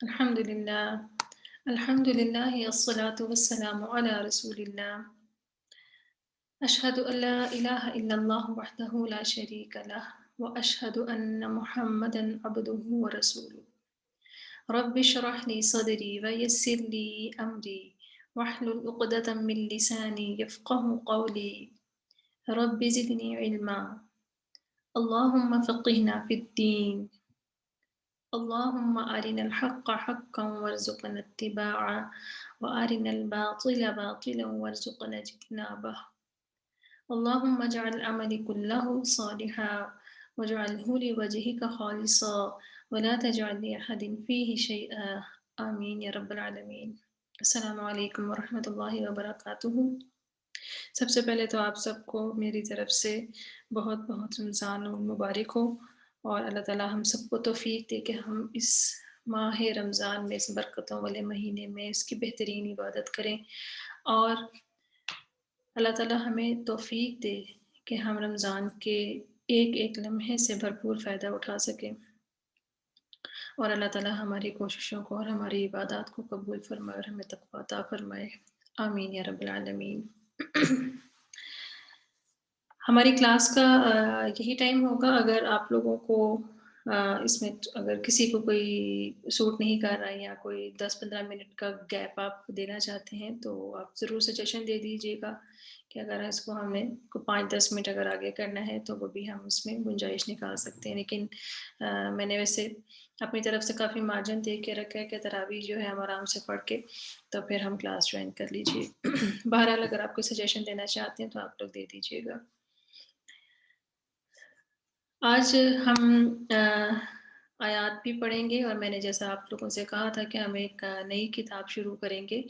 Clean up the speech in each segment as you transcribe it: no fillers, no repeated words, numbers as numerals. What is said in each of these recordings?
الحمد لله. الحمد لله الصلاة والسلام على رسول الله. أشهد أن لا إله إلا الله وحده لا شريك له، وأشهد أن محمدا عبده ورسوله. رب اشرح لي صدري ويسر لي أمري واحلل عقدة من لساني يفقه قولي. رب زدني علما. اللهم فقهنا في الدين. اللهم أرنا الحق حقا وارزقنا اتباعه، وأرنا الباطل باطلا وارزقنا اجتنابه. اللهم اجعل عملي كله صالحا واجعله لوجهك خالصا ولا تجعل لأحد فيه شيئا. آمين يا رب العالمين. السلام علیکم ورحمۃ اللہ وبرکاتہ۔ سب سے پہلے تو آپ سب کو میری طرف سے بہت بہت رمضان المبارک ہو، اور اللہ تعالیٰ ہم سب کو توفیق دے کہ ہم اس ماہ رمضان میں، اس برکتوں والے مہینے میں اس کی بہترین عبادت کریں، اور اللہ تعالیٰ ہمیں توفیق دے کہ ہم رمضان کے ایک ایک لمحے سے بھرپور فائدہ اٹھا سکیں، اور اللہ تعالیٰ ہماری کوششوں کو اور ہماری عبادات کو قبول فرمائے اور ہمیں تقویٰ عطا فرمائے۔ آمین یا رب العالمین۔ ہماری کلاس کا یہی ٹائم ہوگا۔ اگر آپ لوگوں کو اس میں اگر کسی کو کوئی سوٹ نہیں کر رہا ہے یا کوئی 10-15 منٹ کا گیپ آپ دینا چاہتے ہیں تو آپ ضرور سجیشن دے دیجیے گا کہ اگر اس کو ہم نے 5-10 منٹ اگر آگے کرنا ہے تو وہ بھی ہم اس میں گنجائش نکال سکتے ہیں، لیکن میں نے ویسے اپنی طرف سے کافی مارجن دے کے رکھا ہے کہ تراویح جو ہے ہم آرام سے پڑھ کے تو پھر ہم کلاس جوائن کر لیجیے۔ بہرحال اگر آپ کوئی سجیشن دینا چاہتے ہیں تو آپ لوگ دے دیجیے گا۔ آج ہم آیات بھی پڑھیں گے، اور میں نے جیسا آپ لوگوں سے کہا تھا کہ ہم ایک نئی کتاب شروع کریں گے،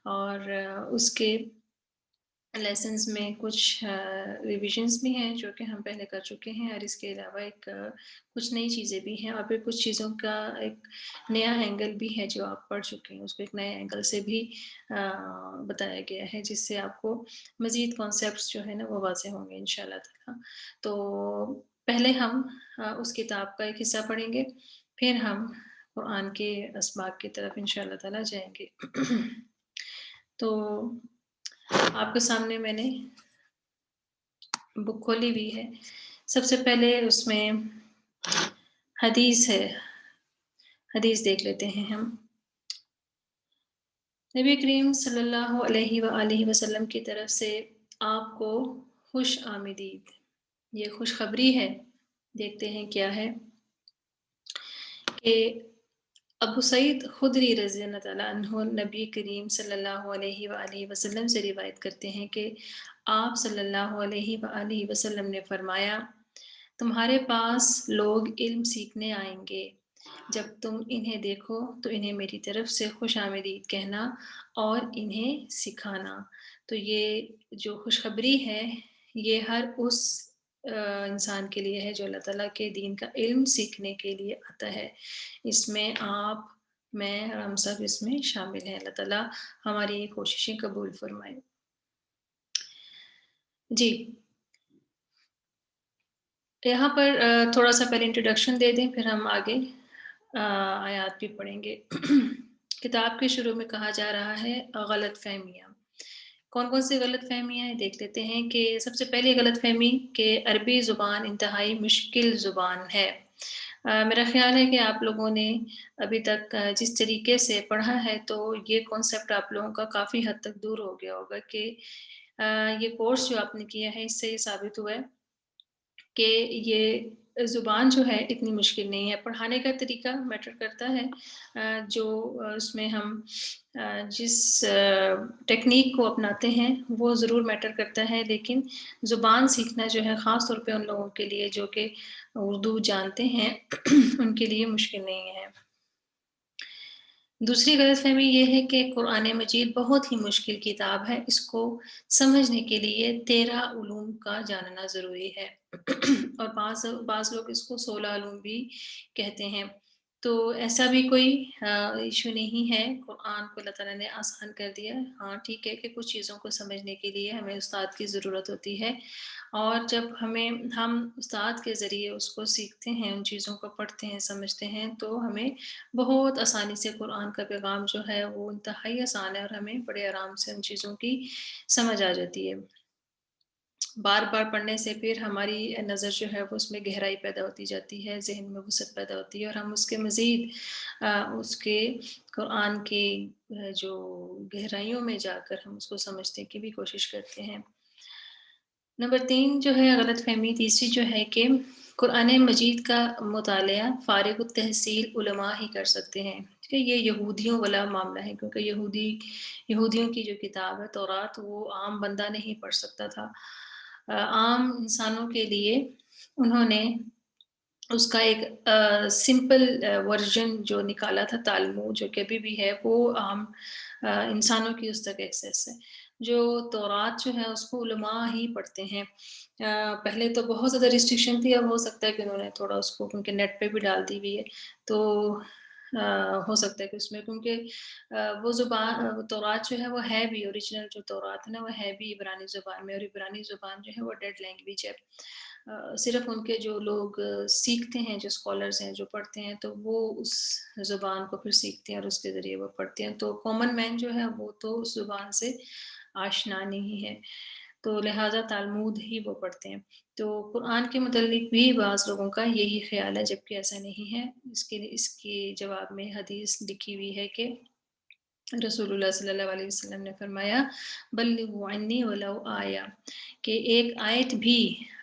اور اس کے لیسنز میں کچھ ریویژنز بھی ہیں جو کہ ہم پہلے کر چکے ہیں، اور اس کے علاوہ کچھ نئی چیزیں بھی ہیں، اور پھر کچھ چیزوں کا ایک نیا اینگل بھی ہے جو آپ پڑھ چکے ہیں، اس کو ایک نئے اینگل سے بھی بتایا گیا ہے، جس سے آپ کو مزید کانسیپٹس جو ہے نا وہ واضح ہوں گے انشاءاللہ تعالیٰ۔ تو پہلے ہم اس کتاب کا ایک حصہ پڑھیں گے، پھر ہم قرآن کے اسباق کی طرف انشاءاللہ تعالیٰ جائیں گے۔ تو آپ کے سامنے میں نے بک کھولی ہوئی ہے۔ سب سے پہلے اس میں حدیث ہے، حدیث دیکھ لیتے ہیں ہم۔ نبی کریم صلی اللہ علیہ وآلہ وسلم کی طرف سے آپ کو خوش آمدید، یہ خوشخبری ہے۔ دیکھتے ہیں کیا ہے کہ ابو سعید خدری رضی اللہ تعالیٰ عنہ نبی کریم صلی اللہ علیہ وآلہ وسلم سے روایت کرتے ہیں کہ آپ صلی اللہ علیہ وآلہ وسلم نے فرمایا، تمہارے پاس لوگ علم سیکھنے آئیں گے، جب تم انہیں دیکھو تو انہیں میری طرف سے خوش آمدید کہنا اور انہیں سکھانا۔ تو یہ جو خوشخبری ہے یہ ہر اس انسان کے لیے ہے جو اللہ تعالیٰ کے دین کا علم سیکھنے کے لیے آتا ہے۔ اس میں آپ، میں اور ہم سب اس میں شامل ہیں۔ اللہ تعالیٰ ہماری یہ کوششیں قبول فرمائے۔ جی، یہاں پر تھوڑا سا پہلے انٹروڈکشن دے دیں، پھر ہم آگے آیات بھی پڑھیں گے۔ کتاب کے شروع میں کہا جا رہا ہے غلط فہمیاں۔ کون کون سی غلط فہمیاں ہیں دیکھ لیتے ہیں کہ سب سے پہلی غلط فہمی کہ عربی زبان انتہائی مشکل زبان ہے۔ میرا خیال ہے کہ آپ لوگوں نے ابھی تک جس طریقے سے پڑھا ہے تو یہ کانسیپٹ آپ لوگوں کا کافی حد تک دور ہو گیا ہوگا کہ یہ کورس جو آپ نے کیا ہے اس سے یہ ثابت ہوا ہے کہ یہ زبان جو ہے اتنی مشکل نہیں ہے۔ پڑھانے کا طریقہ میٹر کرتا ہے، جو اس میں ہم جس ٹیکنیک کو اپناتے ہیں وہ ضرور میٹر کرتا ہے، لیکن زبان سیکھنا جو ہے خاص طور پہ ان لوگوں کے لیے جو کہ اردو جانتے ہیں ان کے لیے مشکل نہیں ہے۔ دوسری غلط فہمی یہ ہے کہ قرآن مجید بہت ہی مشکل کتاب ہے، اس کو سمجھنے کے لیے 13 علوم کا جاننا ضروری ہے، اور بعض لوگ اس کو 16 علوم بھی کہتے ہیں۔ تو ایسا بھی کوئی ایشو نہیں ہے، قرآن کو اللہ تعالیٰ نے آسان کر دیا ہے۔ ہاں ٹھیک ہے کہ کچھ چیزوں کو سمجھنے کے لیے ہمیں استاد کی ضرورت ہوتی ہے، اور جب ہم استاد کے ذریعے اس کو سیکھتے ہیں، ان چیزوں کو پڑھتے ہیں، سمجھتے ہیں، تو ہمیں بہت آسانی سے قرآن کا پیغام جو ہے وہ انتہائی آسان ہے، اور ہمیں بڑے آرام سے ان چیزوں کی سمجھ آ جاتی ہے۔ بار بار پڑھنے سے پھر ہماری نظر جو ہے وہ اس میں گہرائی پیدا ہوتی جاتی ہے، ذہن میں وسعت پیدا ہوتی ہے، اور ہم اس کے مزید اس کے قرآن کی جو گہرائیوں میں جا کر ہم اس کو سمجھنے کی بھی کوشش کرتے ہیں۔ نمبر 3 جو ہے غلط فہمی، تیسری جو ہے کہ قرآن مجید کا مطالعہ فارغ التحصیل علماء ہی کر سکتے ہیں، کہ یہ یہودیوں والا معاملہ ہے، کیونکہ یہودیوں کی جو کتاب ہے تورات، وہ عام بندہ نہیں پڑھ سکتا تھا۔ عام انسانوں کے لیے انہوں نے اس کا ایک سمپل ورژن جو نکالا تھا تالمود، جو کہ ابھی بھی ہے، وہ عام انسانوں کی اس تک ایکسیس ہے۔ جو تورات جو ہے اس کو علماء ہی پڑھتے ہیں۔ پہلے تو بہت زیادہ ریسٹرکشن تھی، اب ہو سکتا ہے کہ انہوں نے تھوڑا اس کو، کیونکہ نیٹ پہ بھی ڈال دی ہوئی ہے، تو ہو سکتا ہے کہ اس میں، کیونکہ وہ زبان تورات جو ہے وہ ہے بھی، اوریجنل جو تورات ہے نا، وہ ہے بھی عبرانی زبان میں، اور عبرانی زبان جو ہے وہ ڈیڈ لینگویج ہے۔ صرف ان کے جو لوگ سیکھتے ہیں، جو اسکالرز ہیں، جو پڑھتے ہیں، تو وہ اس زبان کو پھر سیکھتے ہیں اور اس کے ذریعے وہ پڑھتے ہیں، تو کامن مین جو ہے وہ تو اس زبان سے آشنا نہیں ہے، تو لہٰذا تالمود ہی وہ پڑھتے ہیں۔ تو قرآن کے متعلق بھی بعض لوگوں کا یہی خیال ہے، جبکہ ایسا نہیں ہے۔ اس کے جواب میں حدیث لکھی ہوئی ہے کہ رسول اللہ صلی اللہ علیہ وسلم نے فرمایا بلغوا عنی ولو آیا، کہ ایک آیت بھی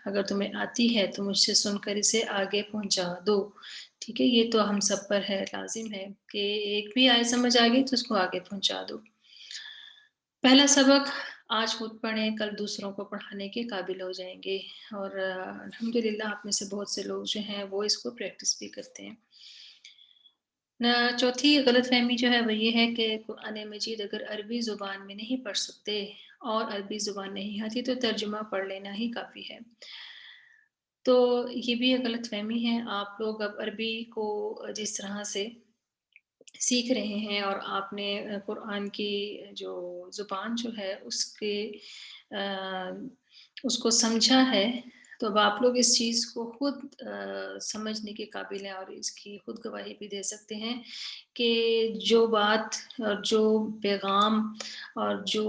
اگر تمہیں آتی ہے تو مجھ سے سن کر اسے آگے پہنچا دو۔ ٹھیک ہے، یہ تو ہم سب پر ہے، لازم ہے کہ ایک بھی آیت سمجھ آ گئی تو اس کو آگے پہنچا دو۔ پہلا سبق آج خود پڑھیں، کل دوسروں کو پڑھانے کے قابل ہو جائیں گے، اور الحمدللہ آپ میں سے بہت سے لوگ جو ہیں وہ اس کو پریکٹس بھی کرتے ہیں۔ چوتھی غلط فہمی جو ہے وہ یہ ہے کہ قرآن مجید اگر عربی زبان میں نہیں پڑھ سکتے اور عربی زبان نہیں آتی تو ترجمہ پڑھ لینا ہی کافی ہے۔ تو یہ بھی ایک غلط فہمی ہے۔ آپ لوگ اب عربی کو جس طرح سے سیکھ رہے ہیں، اور آپ نے قرآن کی جو زبان جو ہے اس کو سمجھا ہے، تو اب آپ لوگ اس چیز کو خود سمجھنے کے قابل ہیں، اور اس کی خود گواہی بھی دے سکتے ہیں کہ جو بات اور جو پیغام اور جو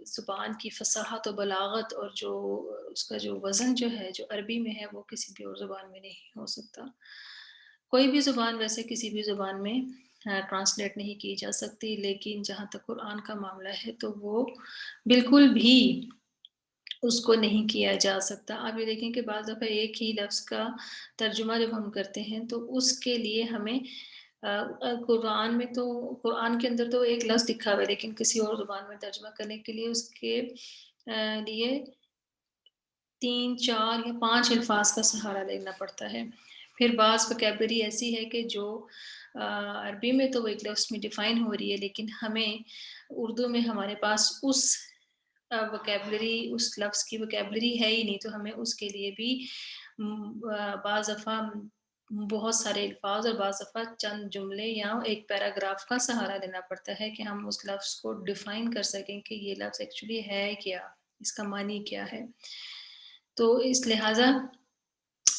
زبان کی فصاحت و بلاغت اور جو اس کا جو وزن جو ہے، جو عربی میں ہے، وہ کسی بھی اور زبان میں نہیں ہو سکتا۔ کوئی بھی زبان ویسے کسی بھی زبان میں ٹرانسلیٹ نہیں کی جا سکتی، لیکن جہاں تک قرآن کا معاملہ ہے تو وہ بالکل بھی اس کو نہیں کیا جا سکتا۔ آپ یہ دیکھیں کہ بعض دفعہ ایک ہی لفظ کا ترجمہ جب ہم کرتے ہیں تو اس کے لیے ہمیں قرآن کے اندر تو ایک لفظ لکھا ہوا ہے، لیکن کسی اور زبان میں ترجمہ کرنے کے لیے اس کے لیے 3 4 یا 5 الفاظ کا سہارا لینا پڑتا ہے۔ پھر بعض وکیبلری ایسی ہے کہ جو عربی میں تو وہ ایک لفظ میں ڈیفائن ہو رہی ہے، لیکن ہمیں اردو میں ہمارے پاس اس وکیبلری، اس لفظ کی وکیبلری ہے ہی نہیں، تو ہمیں اس کے لیے بھی بعض دفعہ بہت سارے الفاظ اور بعض دفعہ چند جملے یا ایک پیراگراف کا سہارا لینا پڑتا ہے کہ ہم اس لفظ کو ڈیفائن کر سکیں کہ یہ لفظ ایکچولی ہے کیا، اس کا معنی کیا ہے۔ تو اس لہٰذا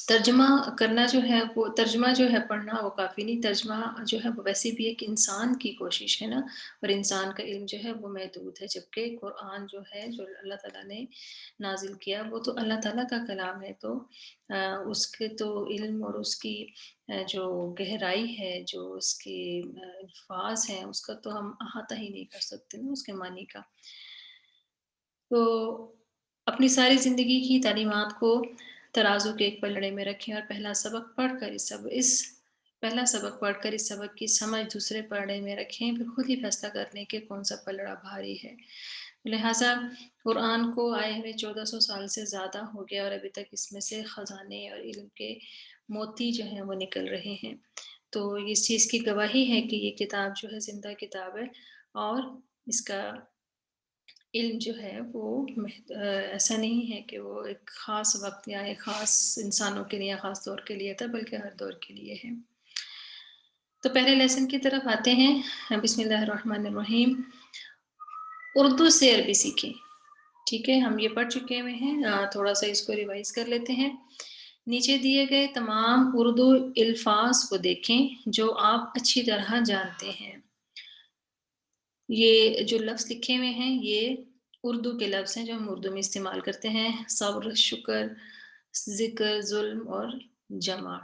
ترجمہ کرنا جو ہے، وہ ترجمہ جو ہے پڑھنا وہ کافی نہیں، ترجمہ جو ہے وہ ویسے بھی ایک انسان کی کوشش ہے نا، اور انسان کا علم جو ہے وہ محدود ہے، جبکہ قرآن جو ہے، جو اللہ تعالیٰ نے نازل کیا، وہ تو اللہ تعالیٰ کا کلام ہے، تو اس کے تو علم اور اس کی جو گہرائی ہے، جو اس کے الفاظ ہیں، اس کا تو ہم احاطہ ہی نہیں کر سکتے نا، اس کے معنی کا۔ تو اپنی ساری زندگی کی تعلیمات کو ترازو کے ایک پلڑے میں رکھیں، اور پہلا سبق پڑھ کر اس سبق کی سمجھ دوسرے پلڑے میں رکھیں، پھر خود ہی فیصلہ کر لیں کہ کون سا پلڑا بھاری ہے۔ لہٰذا قرآن کو آئے ہوئے 1400 سال سے زیادہ ہو گیا، اور ابھی تک اس میں سے خزانے اور علم کے موتی جو ہیں وہ نکل رہے ہیں، تو اس چیز کی گواہی ہے کہ یہ کتاب جو ہے زندہ کتاب ہے، اور اس کا علم جو ہے وہ ایسا نہیں ہے کہ وہ ایک خاص وقت یا ایک خاص انسانوں کے لیے یا خاص دور کے لیے تھا، بلکہ ہر دور کے لیے ہے۔ تو پہلے لیسن کی طرف آتے ہیں۔ بسم اللہ الرحمن الرحیم۔ اردو سے عربی سیکھیں۔ ٹھیک ہے، ہم یہ پڑھ چکے ہوئے ہیں، تھوڑا سا اس کو ریوائز کر لیتے ہیں۔ نیچے دیے گئے تمام اردو الفاظ کو دیکھیں جو آپ اچھی طرح جانتے ہیں۔ یہ جو لفظ لکھے ہوئے ہیں یہ اردو کے لفظ ہیں جو ہم اردو میں استعمال کرتے ہیں: صبر، شکر، ذکر، ظلم اور جمع۔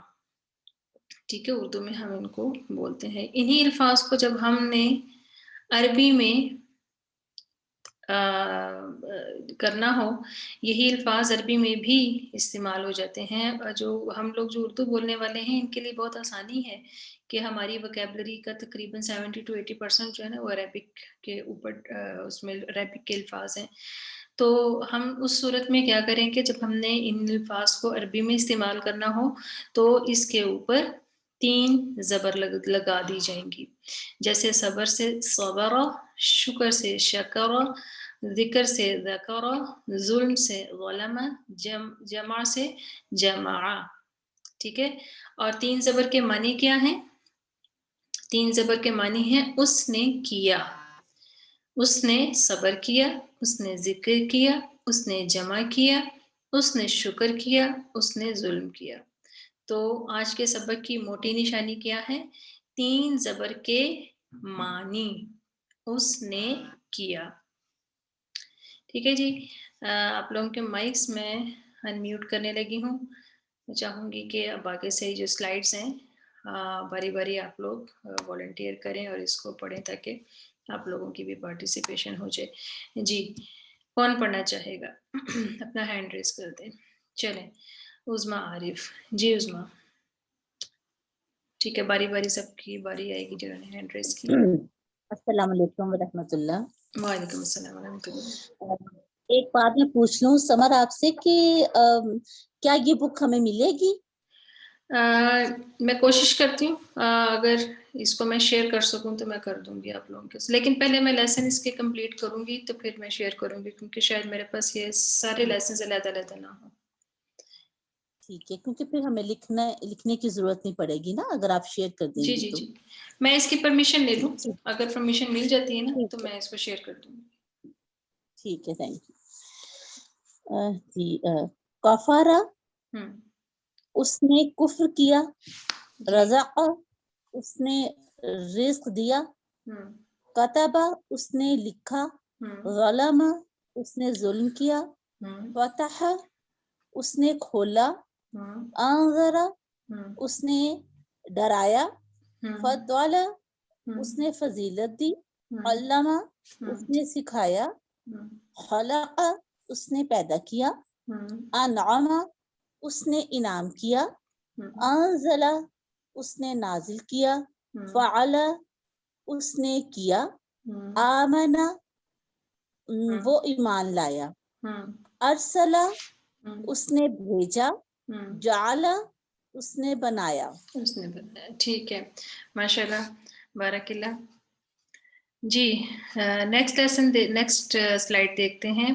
ٹھیک ہے، اردو میں ہم ان کو بولتے ہیں۔ انہی الفاظ کو جب ہم نے عربی میں کرنا ہو، یہی الفاظ عربی میں بھی استعمال ہو جاتے ہیں۔ جو ہم لوگ جو اردو بولنے والے ہیں ان کے لیے بہت آسانی ہے کہ ہماری وکیبلری کا تقریباً 70 to 80% جو ہے نا وہ عربک کے اوپر اس میں عربک کے الفاظ ہیں۔ تو ہم اس صورت میں کیا کریں کہ جب ہم نے ان الفاظ کو عربی میں استعمال کرنا ہو تو اس کے اوپر 3 زبر لگا دی جائیں گی، جیسے صبر سے صبر، شکر سے شکر، ذکر سے ذکر، ظلم سے ظلم، جمع سے جمع۔ ٹھیک ہے، اور 3 زبر کے معنی کیا ہیں؟ 3 زبر کے معنی ہیں اس نے کیا، اس نے صبر کیا، اس نے ذکر کیا، اس نے جمع کیا، اس نے شکر کیا، اس نے ظلم کیا۔ تو آج کے سبق کی موٹی نشانی کیا ہے؟ 3 زبر کے معنی، اس نے کیا۔ ٹھیک ہے جی، آپ لوگوں کے مائکس میں انمیوٹ کرنے لگی ہوں۔ میں چاہوں گی کہ اب آگے سے جو سلائیڈز ہیں باری باری آپ لوگ والنٹیئر کریں اور اس کو پڑھیں تاکہ آپ لوگوں کی بھی پارٹیسپیشن ہو جائے۔ جی، کون پڑھنا چاہے گا؟ اپنا ہینڈ ریز کر دیں۔ چلیں، عظمیٰ عارف۔ جی عظمیٰ، ٹھیک ہے، باری باری سب کی باری آئے گی جنہوں نے ہینڈ ریز کی۔ السلام علیکم ورحمۃ اللہ۔ وعلیکم السلام ورحمۃ اللہ۔ ایک بات میں پوچھ لوں سمر آپ سے کہ کیا یہ بک ہمیں ملے گی؟ میں کوشش کرتی ہوں، اگر اس کو میں شیئر کر سکوں تو میں کر دوں گی آپ لوگوں کے ساتھ، لیکن پہلے میں لیسن اس کے کمپلیٹ کروں گی تو پھر میں شیئر کروں گی، کیونکہ شاید میرے پاس یہ سارے لیسنز علیحدہ علیحدہ نہ ہوں۔ ٹھیک ہے، کیونکہ پھر ہمیں لکھنے کی ضرورت نہیں پڑے گی نا اگر آپ شیئر کر دیں جی گی جی تو۔ جی، میں اس کی پرمیشن لے لوں، اگر پرمیشن مل جاتی ہے نا تو ٹھیک ہے، میں اس کو شیئر کر دوں گی۔ ٹھیک ہے، تھینک یو۔ جی، کفارہ اس نے کفر کیا، رزق اس نے رزق دیا، کتبہ اس نے لکھا، ظلم اس نے ظلم کیا، فتح اس نے کھولا، انذر اس نے ڈرایا، فضل اس نے فضیلت دی، علم اس نے سکھایا، خلق اس نے پیدا کیا، انعم اس نے انعام کیا، انزل اس نے نازل کیا، فعل اس نے کیا، آمن وہ ایمان لایا، ارسل اس نے بھیجا، جعل اس نے بنایا۔ اس نے بنایا، ٹھیک ہے، ماشاءاللہ، بارک اللہ۔ جی، نیکسٹ سلائیڈ دیکھتے ہیں۔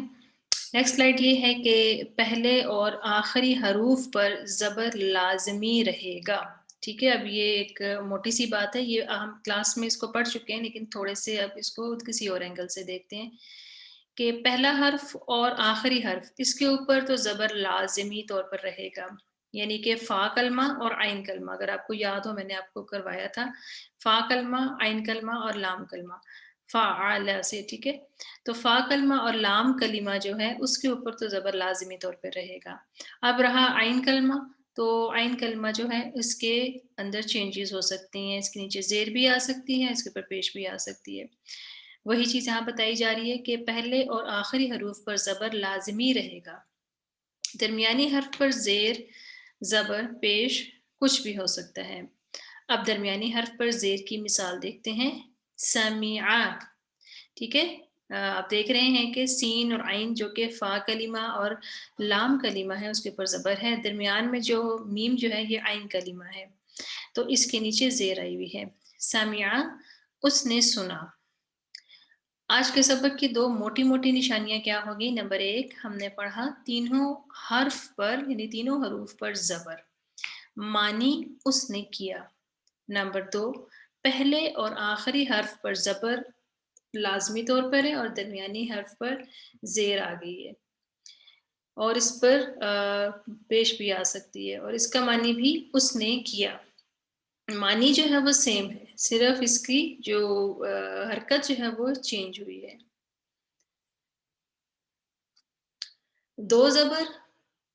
نیکسٹ سلائیڈ یہ ہے کہ پہلے اور آخری حروف پر زبر لازمی رہے گا۔ ٹھیک ہے، اب یہ ایک موٹی سی بات ہے، یہ ہم کلاس میں اس کو پڑھ چکے ہیں، لیکن تھوڑے سے اب اس کو کسی اور اینگل سے دیکھتے ہیں کہ پہلا حرف اور آخری حرف اس کے اوپر تو زبر لازمی طور پر رہے گا، یعنی کہ فا کلمہ اور عین کلمہ، اگر آپ کو یاد ہو میں نے آپ کو کروایا تھا، فا کلمہ، عین کلمہ اور لام کلمہ، فعال سے۔ ٹھیک ہے، تو فا کلمہ اور لام کلمہ جو ہے اس کے اوپر تو زبر لازمی طور پر رہے گا۔ اب رہا عین کلمہ، تو عین کلمہ جو ہے اس کے اندر چینجز ہو سکتی ہیں، اس کے نیچے زیر بھی آ سکتی ہے، اس کے اوپر پیش بھی آ سکتی ہے۔ وہی چیز یہاں بتائی جا رہی ہے کہ پہلے اور آخری حروف پر زبر لازمی رہے گا، درمیانی حرف پر زیر، زبر، پیش کچھ بھی ہو سکتا ہے۔ اب درمیانی حرف پر زیر کی مثال دیکھتے ہیں، سمعا۔ ٹھیک ہے، آپ دیکھ رہے ہیں کہ سین اور عین جو کہ فا کلمہ اور لام کلمہ ہے اس کے اوپر زبر ہے، درمیان میں جو میم جو ہے یہ عین کلمہ ہے، تو اس کے نیچے زیر آئی ہوئی ہے۔ سمعا اس نے سنا، آج کے سبق کی 2 موٹی موٹی نشانیاں کیا ہوگی؟ نمبر 1 ہم نے پڑھا تینوں حرف پر یعنی تینوں حروف پر زبر، معنی اس نے کیا۔ نمبر 2 پہلے اور آخری حرف پر زبر لازمی طور پر ہے اور درمیانی حرف پر زیر آ گئی ہے اور اس پر پیش بھی آ سکتی ہے، اور اس کا معنی بھی اس نے کیا۔ معنی جو ہے وہ سیم ہے، صرف اس کی جو حرکت جو ہے وہ چینج ہوئی ہے۔ 2 زبر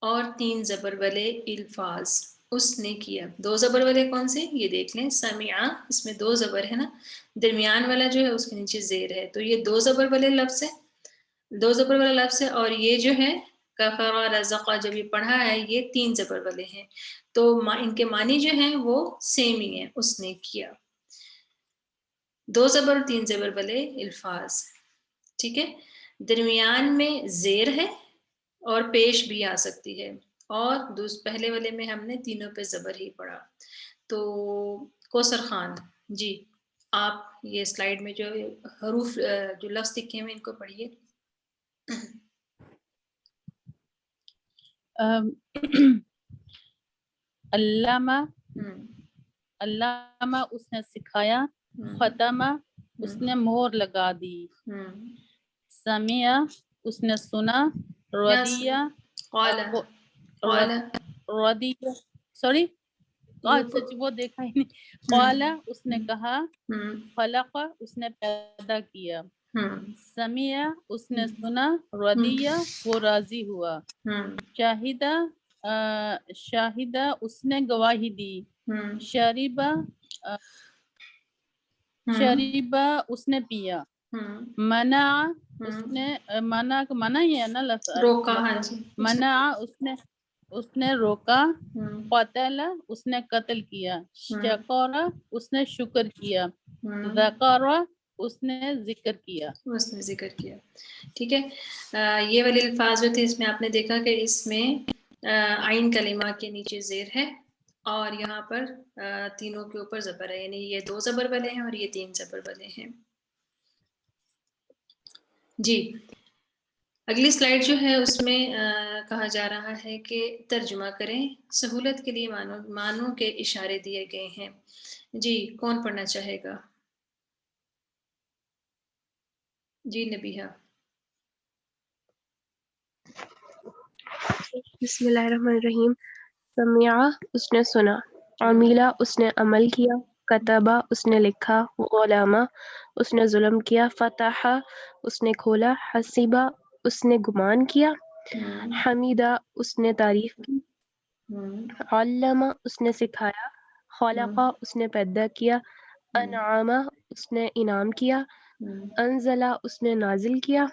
اور 3 زبر والے الفاظ اس نے کیا۔ 2 زبر والے کون سے؟ یہ دیکھ لیں، سمعہ، اس میں 2 زبر ہے نا، درمیان والا جو ہے اس کے نیچے زیر ہے، تو یہ 2 زبر والے لفظ ہے، 2 زبر والا لفظ ہے، اور یہ جو ہے کفر رزق جب یہ پڑھا ہے یہ 3 زبر والے ہیں، تو ان کے معنی جو ہیں وہ سیم ہی ہیں، اس نے کیا۔ 2 زبر اور 3 زبر والے الفاظ، ٹھیک ہے۔ درمیان میں زیر ہے اور پیش بھی آ سکتی ہے، اور پہلے والے میں ہم نے تینوں پہ زبر ہی پڑھا۔ تو کوثر خان جی، آپ یہ سلائیڈ میں جو حروف جو لفظ لکھے ہوئے ان کو پڑھیے۔ علامہ، علامہ اس نے سکھایا، ختمہ اس نے مہر لگا دی، سمیع اس نے سنا، رضیہ رضیہ سوری سچ وہ دیکھا ہی نہیں، قال اس نے کہا، خلق اس نے پیدا کیا، سمیع اس نے سنا، رضیہ وہ راضی ہوا، شاہدہ شاہدہ اس نے گواہی دی، شریبہ شریبہ اس نے پیا، منع اس نے منع کا منع ہی ہے نا روکا، منع اس نے روکا، قتل اس نے قتل کیا، شکر اس نے شکر کیا، ذکر اس نے ذکر کیا، اس نے ذکر کیا، ٹھیک ہے۔ یہ والے الفاظ جو تھے اس میں آپ نے دیکھا کہ اس میں عین کلمہ کے نیچے زیر ہے اور یہاں پر تینوں کے اوپر زبر ہے، یعنی یہ 2 زبر والے ہیں اور یہ 3 زبر والے ہیں۔ جی اگلی سلائیڈ جو ہے اس میں کہا جا رہا ہے کہ ترجمہ کریں، سہولت کے لیے معنوں کے اشارے دیے گئے ہیں۔ جی کون پڑھنا چاہے گا؟ جی نبیہہ۔ بسم اللہ الرحمن الرحیم۔ سمعہ اس نے سنا، عمیلہ اس نے عمل کیا، کتبہ اس نے لکھا، غلامہ اس نے ظلم کیا، فتح اس نے کھولا، حسیبہ اس نے گمان کیا، حمیدہ اس نے تعریف کی، علمہ اس نے سکھایا، خلقہ اس نے پیدا کیا، انعامہ اس نے انعام کیا، انزلہ اس نے نازل کیا،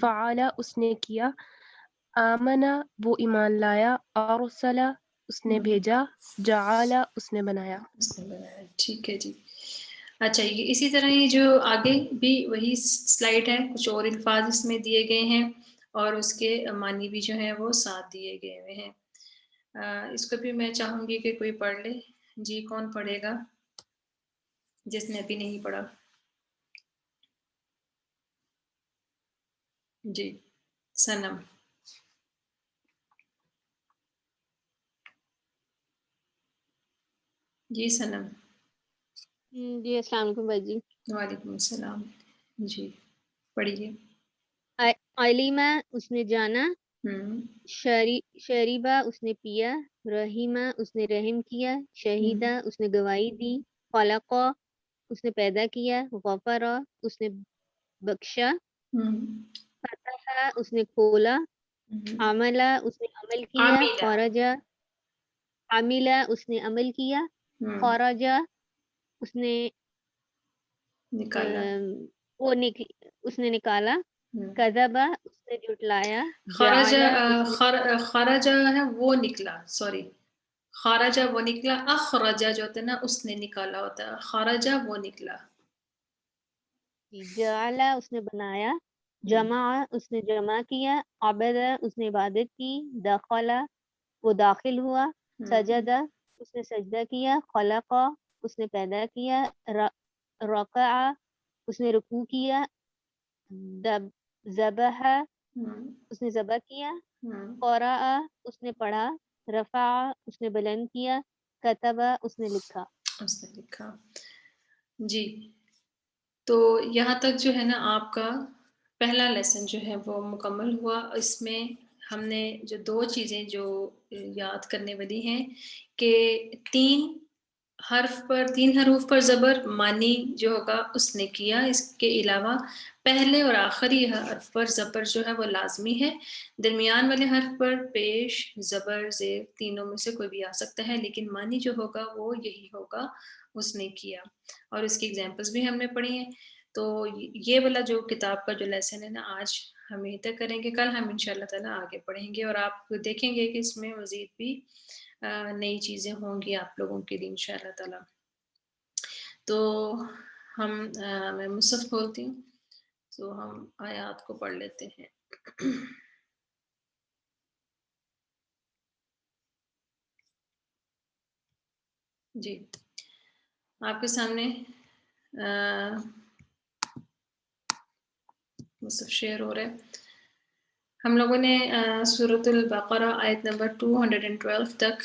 فعلہ اس نے کیا، آمنہ وہ ایمان لایا، ارسلہ اس نے بھیجا، جعلہ اس نے بنایا۔ ٹھیک ہے جی۔ اچھا یہ اسی طرح یہ جو آگے بھی وہی سلائیڈ ہے، کچھ اور الفاظ اس میں دیے گئے ہیں اور اس کے معنی بھی جو ہیں وہ ساتھ دیے گئے ہوئے ہیں۔ اس کو بھی میں چاہوں گی کہ کوئی پڑھ لے۔ جی کون پڑھے گا جس نے ابھی نہیں پڑھا؟ جی سنم۔ جی سنم۔ جی السلام علیکم باجی۔ وعلیکم السلام۔ جی پڑھیے۔ علیمہ اس نے جانا، شریبہ اس نے پیا، رحیمہ اس نے رحم کیا، شہیدہ اس نے گواہی دی، خلقہ اس نے پیدا کیا، غفرہ اس نے بخشا، فتح اس نے کھولا، عملہ اس نے عمل کیا، خرجہ عملہ اس نے عمل کیا، خرجہ اس نے نکالا، اس نے نکالا، کذبہ اس نے جھٹلایا، خرجہ ہے وہ نکلا، سوری خرجہ وہ نکلا، اخرجہ جو ہوتا ہے نا اس نے نکالا ہوتا ہے، خرجہ وہ نکلا، جعلہ اس نے بنایا، جمع اس نے جمع کیا، عبدہ اس نے عبادت کی، دخلہ وہ داخل ہوا، سجدہ اس نے سجدہ کیا، خلقہ اس نے پیدا کیا، رکع اس نے رکوع کیا، ذبح اس نے ذبح کیا، قرأ اس نے پڑھا، رفع اس نے بلند کیا، کتب اس نے لکھا. جی تو یہاں تک جو ہے نا آپ کا پہلا لیسن جو ہے وہ مکمل ہوا. اس میں ہم نے جو 2 چیزیں جو یاد کرنے والی ہیں کہ 3 حروف پر زبر معنی جو ہوگا اس نے کیا. اس کے علاوہ پہلے اور آخری حرف پر زبر جو ہے وہ لازمی ہے. درمیان والے حرف پر پیش، زبر، زیر تینوں میں سے کوئی بھی آ سکتا ہے، لیکن معنی جو ہوگا وہ یہی ہوگا، اس نے کیا. اور اس کی ایگزامپلس بھی ہم نے پڑھی ہیں. تو یہ والا جو کتاب کا جو لیسن ہے نا آج ہم یہیں تک کریں گے. کل ہم انشاءاللہ تعالیٰ آگے پڑھیں گے اور آپ دیکھیں گے کہ اس میں مزید بھی نئی چیزیں ہوں گی آپ لوگوں کے لیے انشاءاللہ تعالیٰ. تو میں مصحف کھولتی ہوں تو ہم آیات کو پڑھ لیتے ہیں. جی آپ کے سامنے مصحف شیئر ہو رہا ہے. ہم لوگوں نے سورۃ البقرہ آیت نمبر 212 تک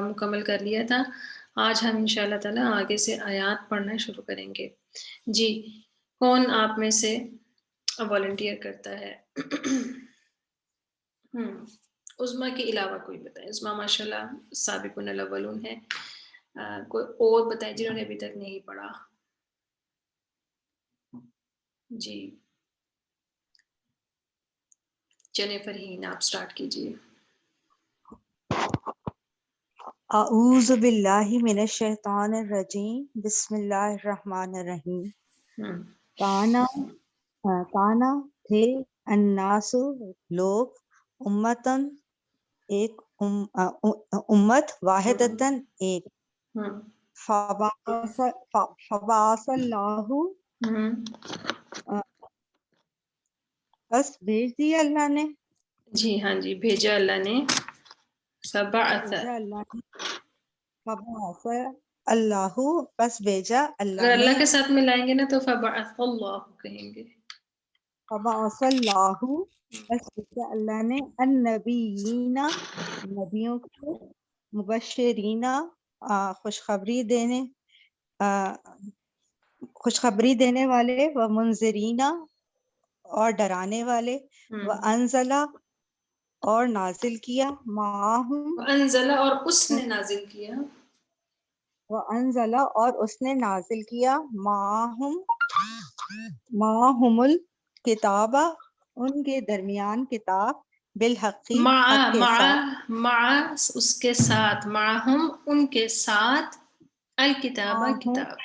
مکمل کر لیا تھا. آج ہم انشاءاللہ تعالیٰ آگے سے آیات پڑھنا شروع کریں گے. جی کون آپ میں سے والنٹیئر کرتا ہے؟ عظمیٰ کے علاوہ کوئی بتائے. عظمیٰ ماشاءاللہ سابقون الاولون ہے. کوئی اور بتائے جنہوں نے ابھی تک نہیں پڑھا. جی چلے فرحین آپ سٹارٹ کیجئے. اعوذ باللہ من الشیطان الرجیم بسم اللہ الرحمن الرحیم. کانا تھے الناس لوگ امتن ایک امت واحدتن ایک فبعث اللہ بس بھیج دیا اللہ نے. جی ہاں جی بھیجا اللہ نے. فبعث اللہ بس بھیجا اللہ اگر نے. اللہ کے ساتھ ملائیں گے نا تو فبعث اللہ کہیں گے. فبعث اللہ بس بھیجا اللہ نے النبیین نبیوں کو مبشرین خوشخبری دینے والے و منذرین اور ڈرانے والے و انزلہ اور نازل کیا معاہم انزلہ اور اس نے نازل کیا وَأَنزَلَ اور اس نے نازل کیا معاہم الکتاب ان کے درمیان کتاب بالحقی حق کے ساتھ مع اس کے ساتھ معاہم ان کے ساتھ الکتابہ کتاب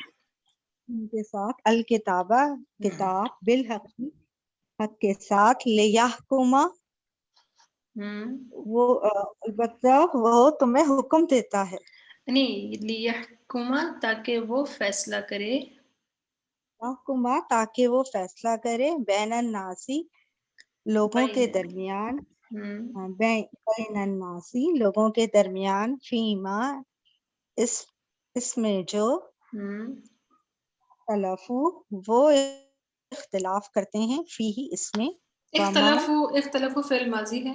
ان کے ساتھ الکتابہ کتاب بالحقی حق کے ساتھ لیحکما وہ البتہ وہ تمہیں حکم دیتا ہے نہیں لیحکما تاکہ وہ فیصلہ کرے حکما تاکہ وہ فیصلہ کرے بین الناسی لوگوں کے درمیان بین الناسی لوگوں کے درمیان فیما اس میں جو اختلافو وہ اختلاف کرتے ہیں فیہ اس میں اختلافو فعل ماضی ہے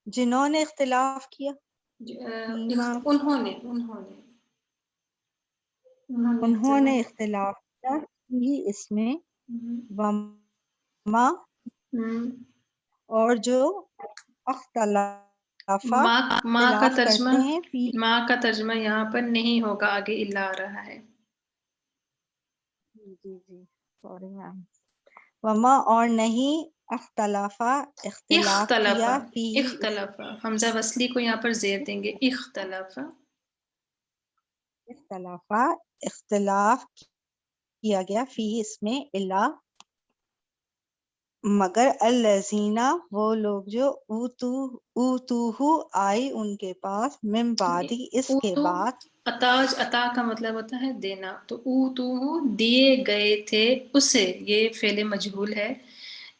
جنہوں نے اختلاف کیا انہوں نے اختلاف کیا فیہ اس میں وما اور جو اختلاف کرتے ہیں ماں کا ترجمہ یہاں پر نہیں ہوگا آگے الا آ رہا ہے. جی سوری میم. وما اور نہیں اختلاف کیا اختلاف حمزہ وصلی کو یہاں پر زیر دیں گے. اختلاف کیا گیا فی اس میں الا مگر الذین وہ لوگ جو اوتوہ آئی ان کے پاس من بعدی اس کے بعد. عطا کا مطلب ہوتا ہے دینا. تو اوتوہ دیے گئے تھے اسے. یہ فعل مجہول ہے.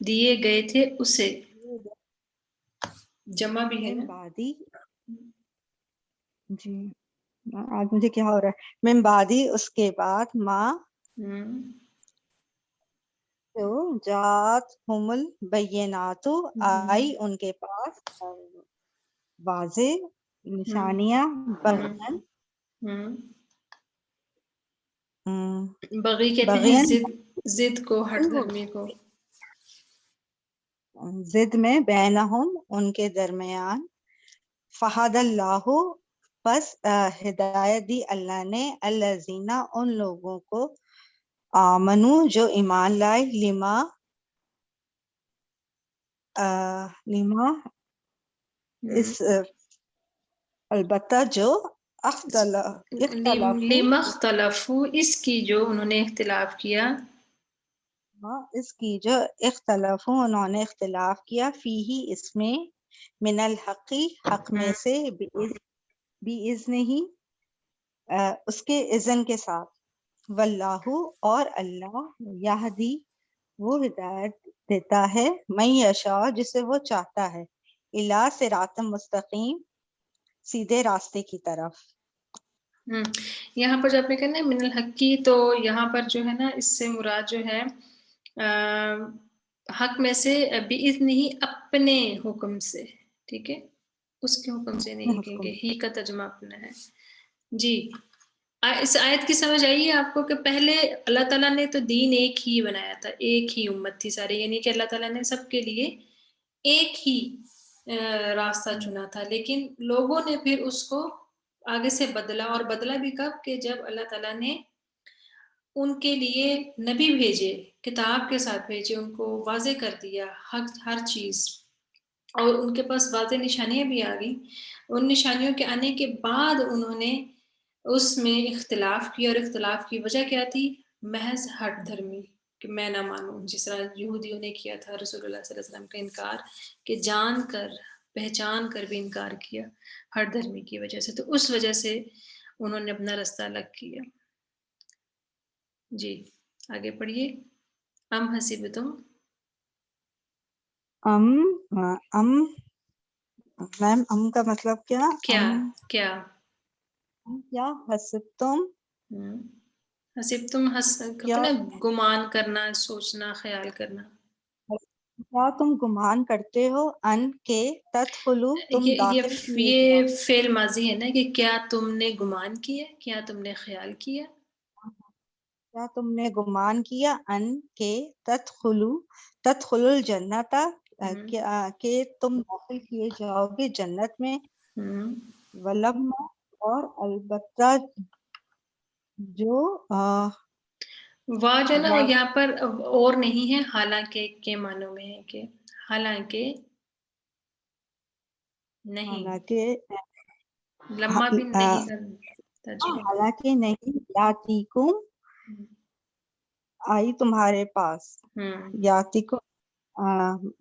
دیے گئے تھے اسے جمع بھی ہے من نا. بعدی جی آج مجھے کیا ہو رہا ہے. من بعدی اس کے بعد تو جات حمل بیناتو آئی ان کے پاس واضح نشانیاں بغین بغی کہتے ہیں ضد کو، ہٹ دھرمی کو، ضد میں بینہم ان کے درمیان، فہد اللہ پس ہدایت دی اللہ نے، الذین ان لوگوں کو، آمنو جو ایمان لائے، لما اس البتہ جو لما اختلفو اس کی جو انہوں نے اختلاف کیا، اس کی جو اختلافوں انہوں نے اختلاف کیا، فیہی اس میں، من الحقی حق میں سے، بِإِذْنِ ہی اس کے اذن کے ساتھ، واللہ اور اللہ، یہدی وہ ہدایت دیتا ہے، من یشاء جسے وہ چاہتا ہے، الی صراط مستقیم سیدھے راستے کی طرف۔ یہاں پر جب آپ نے کہنا ہے من الحقی، تو یہاں پر جو ہے نا اس سے مراد جو ہے حق میں سے، بِإِذْنِ ہی اپنے حکم سے، ٹھیک ہے، اس کے حکم سے نہیں، کیونکہ ہی کا ترجمہ اپنا ہے۔ جی، اس آیت کی سمجھ آئیے آپ کو کہ پہلے اللہ تعالیٰ نے تو دین ایک ہی بنایا تھا، ایک ہی امت تھی ساری، یعنی کہ اللہ تعالیٰ نے سب کے لیے ایک ہی راستہ چنا تھا، لیکن لوگوں نے پھر اس کو آگے سے بدلا، اور بدلا بھی کب کہ جب اللہ تعالیٰ نے ان کے لیے نبی بھیجے، کتاب کے ساتھ بھیجے، ان کو واضح کر دیا ہر چیز، اور ان کے پاس واضح نشانیاں بھی آ گئی۔ ان نشانیوں کے آنے کے بعد انہوں نے اس میں اختلاف کیا، اور اختلاف کی وجہ کیا تھی؟ محض ہٹ دھرمی، کہ میں نہ مانوں، جس طرح یہودیوں نے کیا تھا رسول اللہ صلی اللہ علیہ وسلم کا انکار، کہ جان کر پہچان کر بھی انکار کیا ہٹ دھرمی کی وجہ سے، تو اس وجہ سے انہوں نے اپنا رستہ الگ کیا۔ جی آگے پڑھیے۔ ام حسبتم، میم ام کا مطلب کیا؟ کیا حسبتم، حسبتم کہتے نا گمان کرنا، سوچنا، خیال کرنا، کیا تم گمان کرتے ہو، ان کے تدخلو تم داخل کیے یہ جاؤ، فعل ماضی ہے نا، کہ کیا تم نے گمان کیا، کیا تم نے خیال کیا، کیا تم نے گمان کیا، ان کے تدخلو الجنت کہ تم داخل کیے جاؤ گے جنت میں، ولما اور البتہ جو جو نا یہاں پر اور نہیں ہے، حالانکہ کے معنوں میں ہے، کہ حالانکہ نہیں، لمحہ بھی نہیں ترجمہ، حالانکہ نہیں، یاتیکم آئی تمہارے پاس، یاتیکم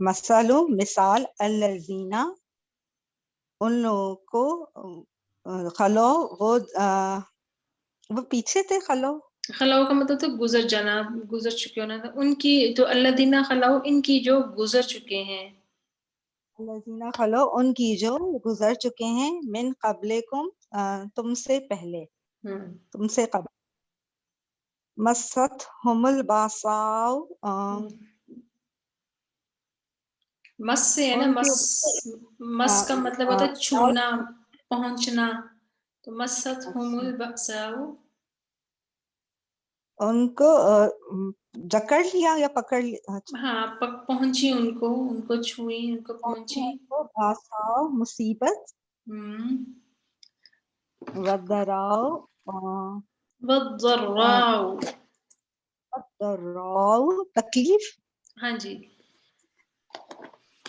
مثال الذین ان لوگوں کو، خلو وہ پیچھے تھے، خلاؤ کا مطلب تو گزر جانا، گزر چکے ہونا تھا، ان کی تو الذین خلاؤ، ان کی جو گزر چکے ہیں، الذین خلو ان کی جو گزر چکے ہیں، من قبلکم تم سے پہلے، تم سے قبل، مستہم الباساء مس سے ہے نا، مس کا مطلب ہوتا ہے چھونا، پہنچنا، تو مستہم الباساء ان کو جکڑ لیا یا پکڑ لیا، ہاں پہنچی، ان کو چھوئی، ان کو پہنچی، باساء مصیبت، والضراء تکلیف، ہاں جی،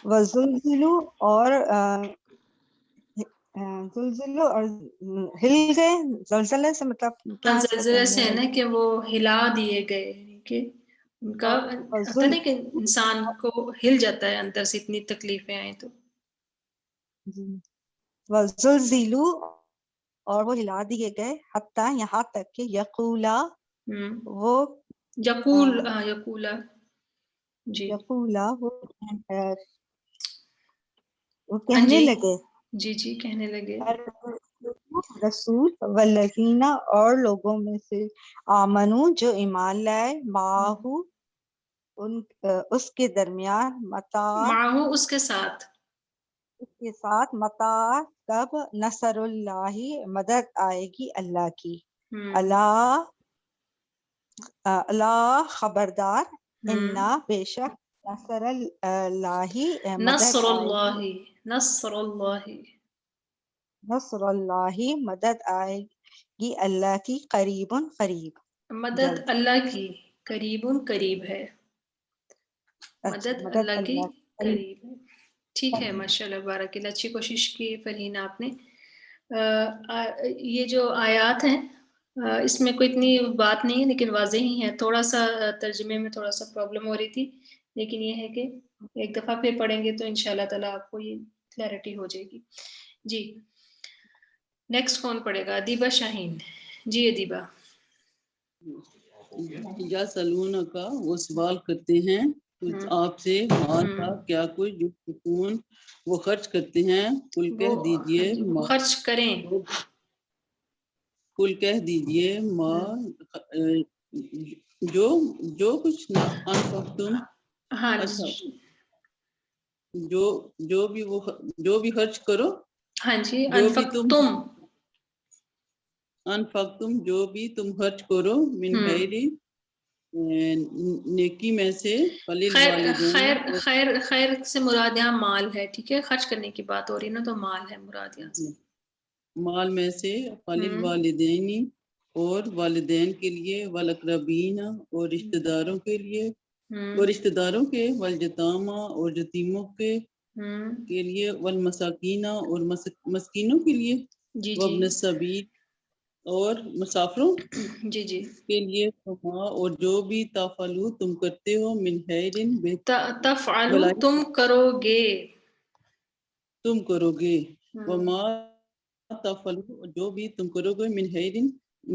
وزلزلوا اور زلزلو اور ہل گئے، زلزلے سے مطلب کیا؟ زلزلے سے ہے نا کہ وہ ہلا دیے گئے، کہ ان کا ہوتا ہے نا کہ انسان کو ہل جاتا ہے اندر سے، اتنی تکلیفیں آئیں تو، وزلزلوا اور وہ ہلا دیے گئے، حتیٰ یہاں تک کہ یقولا وہ یقولا جی، یقولا وہ کہنے لگے، جی کہنے لگے، رسول والذین اور لوگوں میں سے، آمنو جو ایمان لائے، معاہو اس کے درمیان متاع معہو اس کے ساتھ متاع کب نصر اللہ مدد آئے گی اللہ کی اللہ خبردار انا بے شک نصر اللہ نصر اللہ مدد آئے گی اللہ کی قریب مدد اللہ کی قریب ہے، مدد اللہ کی قریب ہے. ٹھیک ہے، ماشاءاللہ بارک اللہ، اچھی کوشش کی فرحین آپ نے. یہ جو آیات ہیں اس میں کوئی اتنی بات نہیں ہے لیکن واضح ہی ہے، تھوڑا سا ترجمے میں تھوڑا سا پرابلم ہو رہی تھی، لیکن یہ ہے کہ ایک دفعہ پھر پڑھیں گے تو انشاءاللہ تعالیٰ آپ کو یہ کلیئرٹی ہو جائے گی. جی نیکسٹ کون پڑھے گا؟ ادیبہ شاہین. جی ادیبہ. یا سلون کا وہ سوال کرتے ہیں آپ سے مال کا کیا کچھ جو سکون وہ خرچ کرتے ہیں، کل کہہ دیجئے خرچ کریں، کل کہہ دیجئے جو کچھ انفقتم، ہاں جو بھی خرچ کرو، ہاں جی، انفقتم جو بھی تم خرچ کرو، من خیر نیکی میں سے، خیر سے مراد یہاں مال ہے. ٹھیک ہے، خرچ کرنے کی بات ہو رہی ہے نا، تو مال ہے مراد یہاں سے. مال میں سے فللوالدین اور والدین کے لیے، والاقربین اور رشتہ داروں کے لیے، اور رشتہ داروں کے، والیتامى اور یتیموں کے لیے، والمساکین اور مسکینوں کے لیے، وابن السبیل اور مسافروں جی کے لیے، اور جو بھی تفعلوا تم کرتے ہو، من خیر تفعلوا تم کرو گے، وما تفعلوا جو بھی تم کرو گے، من خیر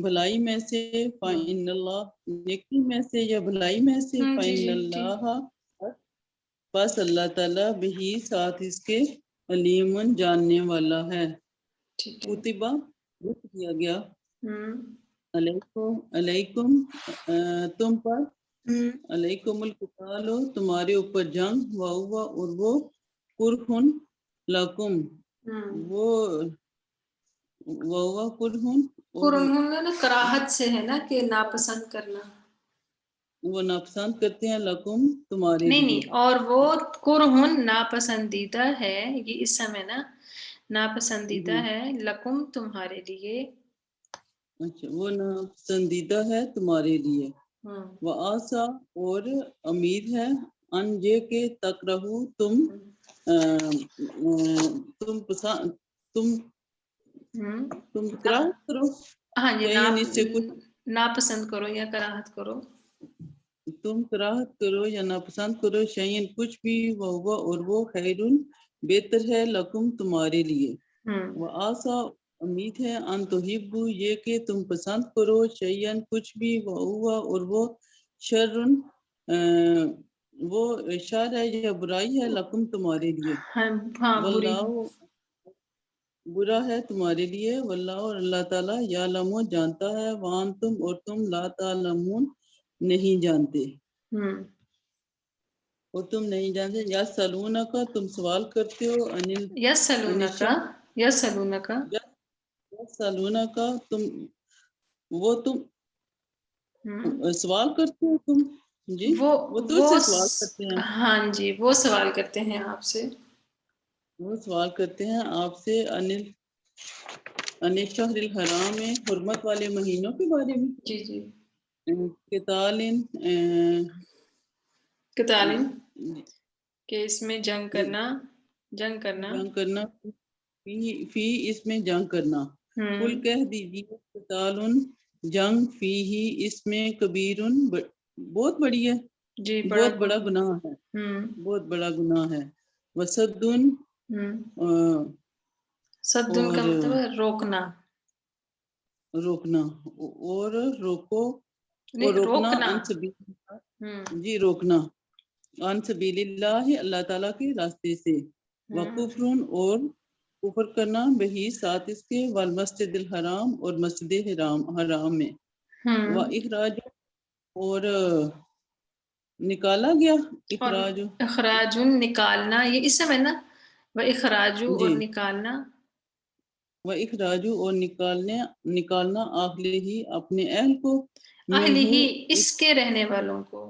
بھلائی میں سے، فإن اللہ نیکی میں سے یا بھلائی میں سے، فإن اللہ بس اللہ تعالیٰ بہی ساتھ اس کے علیم جاننے والا ہے. کتبہ لکھ دیا گیا، علیکم تم پر، علیکم القتال تمہارے اوپر جنگ، وہو اور وہ کرہن لکم وہو کرہن کراہت سے ہے نا، کہ ناپسند کرنا، وہ ناپسند کرتے ہیں، لکم تمہارے لیے. نہیں اور وہ کرہن ناپسندیدہ ہے، یہ اس سمے نا ناپسندیدہ ہے، لکم تمہارے لیے. اچھا، وہ ناپسندیدہ ہے تمہارے لیے. وآسا اور امید ہے، ان یہ کہ تکرہو تم کراہت کرو، ہاں جی، کچھ ناپسند کرو یا کراہت کرو، تم کراہت کرو یا ناپسند کرو، شیئن کچھ بھی، وہ اور وہ خیرن بہتر ہے، لکم تمہارے لیے. وآسا امید ہے، ان تحبوا یہ کہ تم پسند کرو، شیئن کچھ بھی، وہ اور وہ شرن وہ شر ہے یا برائی ہے، لکم تمہارے لیے. واللہ برا ہے تمہارے لیے، واللہ اور اللہ تعالیٰ یعلم جانتا ہے، وانتم اور تم لا تعلمون نہیں جانتے، اور تم نہیں جانتے. یسألونکا تم سوال کرتے ہو، یسألونکا تم سوال کرتے ہو تم، جی وہ تجھ سے سوال کرتے ہیں. ہاں جی، وہ سوال کرتے ہیں آپ سے، وہ سوال کرتے ہیں آپ سے، الشہر الحرام میں، حرمت والے مہینوں کے بارے میں. جی قتالن کہ اس میں جنگ کرنا فی اس میں جنگ کرنا. کل کہہ دیجیے، قتالن جنگ، فی ہی اس میں، کبیرن بہت بڑی ہے، بہت بڑا گناہ ہے، بہت بڑا گناہ ہے. وصدن صدن کا مطلب ہے روکنا، اور روکنا عن سبیل اللہ، جی روکنا عن سبیل اللہ اللہ تعالیٰ کے راستے سے. وکفرن اور کفر کرنا، بہی ساتھ اس کے، والمسجد الحرام اور مسجد حرام میں. واخراج اور نکالا گیا، اور اخراج اخراجن نکالنا، یہ اسم ہے نا، وہ اخراجو اور جی، نکالنا، وہ اخراج اور نکالنا اہل ہی اپنے اہل کو، اہل منہو ہی اس کے رہنے والوں کو،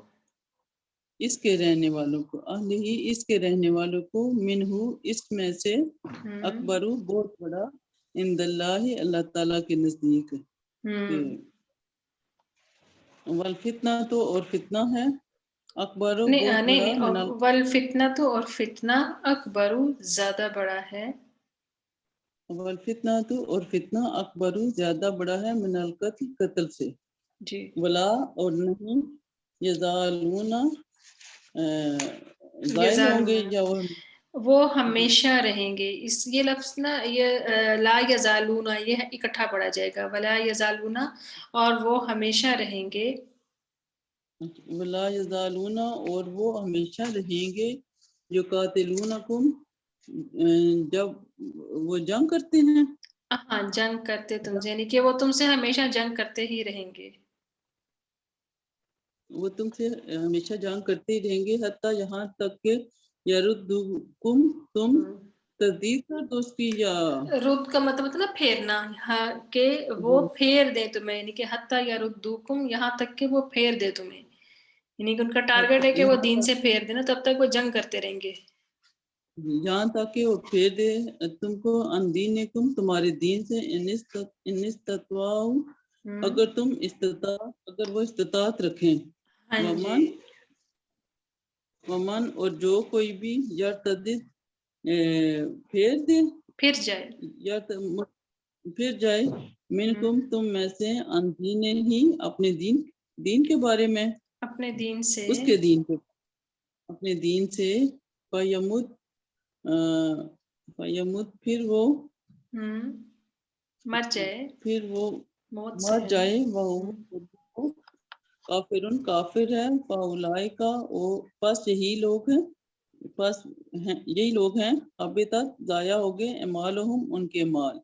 اس کے رہنے والوں کو، اہل ہی اس کے رہنے والوں کو، منہو اس میں سے، اکبرو بہت بڑا، عند اللہ اللہ تعالیٰ کے نزدیک، والفتنہ تو اور فتنہ ہے، اکبرو بہت بڑا، نہیں والفتنہ تو اور فتنہ اکبرو زیادہ بڑا ہے، والفتنہ تو اور فتنہ اکبرو زیادہ بڑا ہے، من القتل قتل سے، جی، ولا اور نہیں، یزالون ظاہر ہوں گے، یا وہ ہمیشہ رہیں گے، یہ لفظ نا، یہ لا یزالون یہ اکٹھا پڑھا جائے گا، ولا یزالون اور وہ ہمیشہ رہیں گے، ولا یزالون اور وہ ہمیشہ رہیں گے، جو قاتلونکم جب وہ جنگ کرتے ہیں، ہاں جنگ کرتے تم سے، یعنی کہ وہ تم سے ہمیشہ جنگ کرتے ہی رہیں گے، وہ تم سے ہمیشہ جنگ کرتے ہی رہیں گے، حتیٰ یہاں تک کہ یردکم تم تردید کر دو اس کی، یا رد کا مطلب نا پھیرنا، کہ وہ پھیر دیں تمہیں، یعنی کہ حتیٰ یردوکم یہاں تک کہ وہ پھیر دے تمہیں، یعنی کہ ان کا ٹارگیٹ ہے کہ وہ دین سے پھیر دینا، تب تک وہ جنگ کرتے رہیں گے، یہاں تک کہ وہ پھیر دے تم کو، ان دینکم تمہارے دین سے، ان استطاعوا اگر وہ استطاعت رکھیں، ہاں جی، ومن اور جو کوئی بھی یرتد پھیر دے، پھر جائے، یا پھر جائے، منکم تم میں سے، ان دین ہی اپنے دین کے بارے میں، اپنے دین سے، اس کے دین کو، اپنے دین سے، فیمت پھر وہ مر جائے، پھر وہ موت مر سے جائے، وہ کافرن کافر ہے، فاولئک پس یہی لوگ ہیں، پس یہی لوگ ہیں، ابھی تک ضائع ہو گئے، اعمالہم ان کے مال،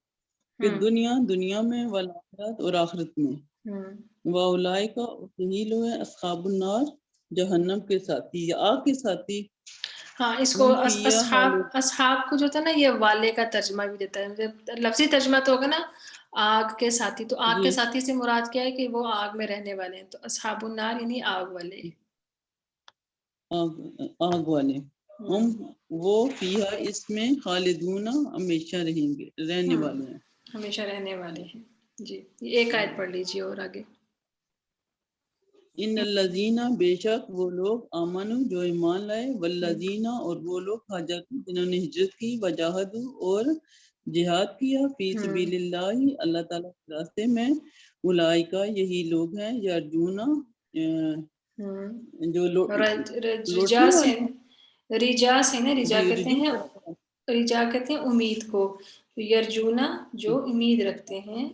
پھر دنیا میں، والآخرت اور آخرت میں، واولئک یہی لوگ ہیں، اصحاب النار جہنم کے ساتھی یا آگ کے ساتھی، ہاں اس کو ہم فیہا اصحاب کو جو تھا نا، یہ والے کا ترجمہ بھی دیتا ہے، لفظی ترجمہ تو ہوگا نا آگ کے ساتھی، تو آگ کے جی ساتھی سے مراد کیا ہے کہ وہ آگ میں رہنے والے ہیں، تو اصحاب النار یعنی آگ والے، آگ والے، ہم وہ فیہا اس میں، خالدون ہمیشہ رہیں گے، رہنے والے ہیں، ہمیشہ رہنے والے ہیں، جی، ایک آیت پڑھ لیجیے اور آگے، ان الذین بے شک وہ لوگ، آمنوا جو ایمان لائے، والذین اور وہ لوگ، ہاجروا جنہوں نے ہجرت کی، وجاہدوا اور جہاد کیا، فی سبیل اللہ اللہ تعالیٰ کے راستے میں، اولئک یہی لوگ ہیں، یرجون جو رجا لوٹنے سے، والے، رجا سے نا، رجا جی کہتے رجوع ہیں، کرتے ہیں، رجا کہتے ہیں امید کو، یرجونا جو امید رکھتے ہیں،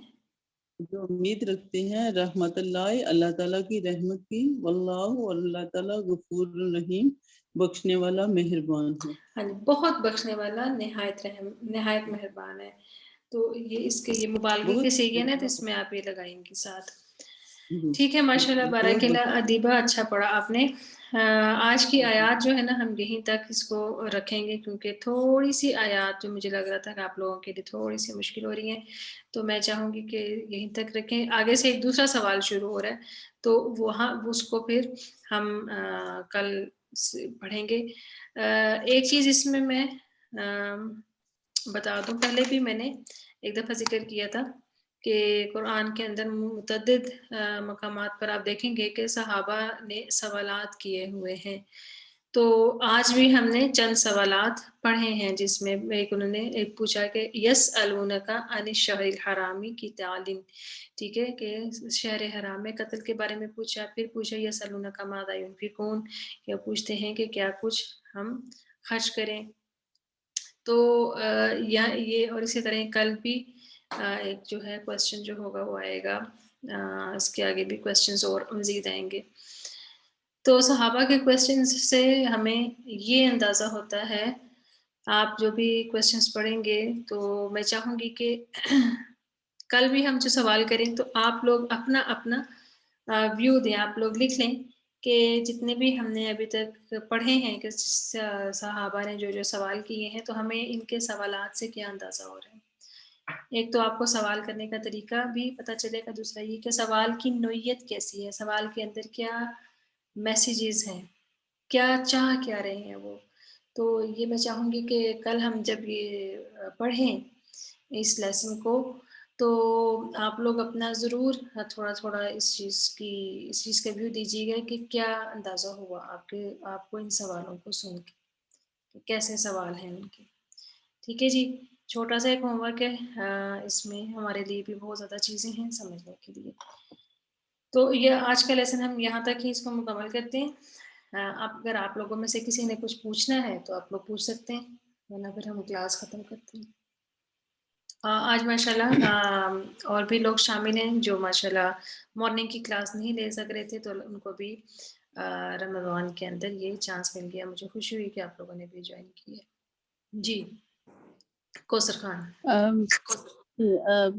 جو امید رکھتے ہیں، رحمت اللہ اللہ تعالیٰ کی رحمت کی، واللہ اللہ تعالیٰ غفور الرحیم بخشنے والا مہربان ہے، ہاں جی، بہت بخشنے والا، نہایت مہربان ہے، تو یہ اس کے یہ مبالغے کے صیغے نا، تو اس میں آپ یہ لگائیں گی ساتھ، ٹھیک ہے، ماشاءاللہ بارک اللہ ادیبہ، اچھا پڑھا آپ نے، آج کی آیات جو ہے نا ہم یہیں تک اس کو رکھیں گے، کیونکہ تھوڑی سی آیات جو مجھے لگ رہا تھا کہ آپ لوگوں کے لیے تھوڑی سی مشکل ہو رہی ہیں، تو میں چاہوں گی کہ یہیں تک رکھیں، آگے سے ایک دوسرا سوال شروع ہو رہا ہے، تو وہاں اس کو پھر ہم کل پڑھیں گے، ایک چیز اس میں بتا دوں، پہلے بھی میں نے ایک دفعہ ذکر کیا تھا کہ قرآن کے اندر متعدد مقامات پر آپ دیکھیں گے کہ صحابہ نے سوالات کیے ہوئے ہیں، تو آج بھی ہم نے چند سوالات پڑھے ہیں، جس میں انہوں نے ایک پوچھا کہ یسألونک عن الشہر الحرام قتال، ٹھیک ہے، کہ شہر حرام میں قتل کے بارے میں پوچھا، پھر پوچھا یسألونک ماذا ينفقون، یا پوچھتے ہیں کہ کیا کچھ ہم خرچ کریں، تو یہ اور اسی طرح کل بھی ایک جو ہے کوشچن جو ہوگا وہ آئے گا، اس کے آگے بھی کوشچنز اور مزید آئیں گے، تو صحابہ کے کوشچنز سے ہمیں یہ اندازہ ہوتا ہے، آپ جو بھی کوشچنز پڑھیں گے تو میں چاہوں گی کہ کل بھی ہم جو سوال کریں تو آپ لوگ اپنا ویو دیں، آپ لوگ لکھ لیں کہ جتنے بھی ہم نے ابھی تک پڑھے ہیں کہ صحابہ نے جو سوال کیے ہیں تو ہمیں ان کے سوالات سے کیا اندازہ ہو رہا ہے. ایک تو آپ کو سوال کرنے کا طریقہ بھی پتہ چلے گا، دوسرا یہ کہ سوال کی نوعیت کیسی ہے، سوال کے اندر کیا میسیجز ہیں، کیا چاہ کیا رہے ہیں وہ. تو یہ میں چاہوں گی کہ کل ہم جب یہ پڑھیں اس لیسن کو تو آپ لوگ اپنا ضرور تھوڑا تھوڑا اس چیز کا ویو دیجیے گا کہ کیا اندازہ ہوا آپ کو ان سوالوں کو سن کے کہ کیسے سوال ہیں ان کے. ٹھیک ہے جی، چھوٹا سا ایک ہوم ورک ہے، اس میں ہمارے لیے بھی بہت زیادہ چیزیں ہیں سمجھنے کے لیے. تو یہ آج کا لیسن ہم یہاں تک ہی اس کو مکمل کرتے ہیں. اگر آپ لوگوں میں سے کسی نے کچھ پوچھنا ہے تو آپ لوگ پوچھ سکتے ہیں، ورنہ پھر ہم کلاس ختم کرتے ہیں. آج ماشاءاللہ اور بھی لوگ شامل ہیں جو ماشاءاللہ مارننگ کی کلاس نہیں لے سک رہے تھے، تو ان کو بھی رمضان کے اندر یہ چانس مل گیا. مجھے خوشی ہوئی کہ آپ لوگوں نے بھی جوائن کی ہے. جی کوثر خان.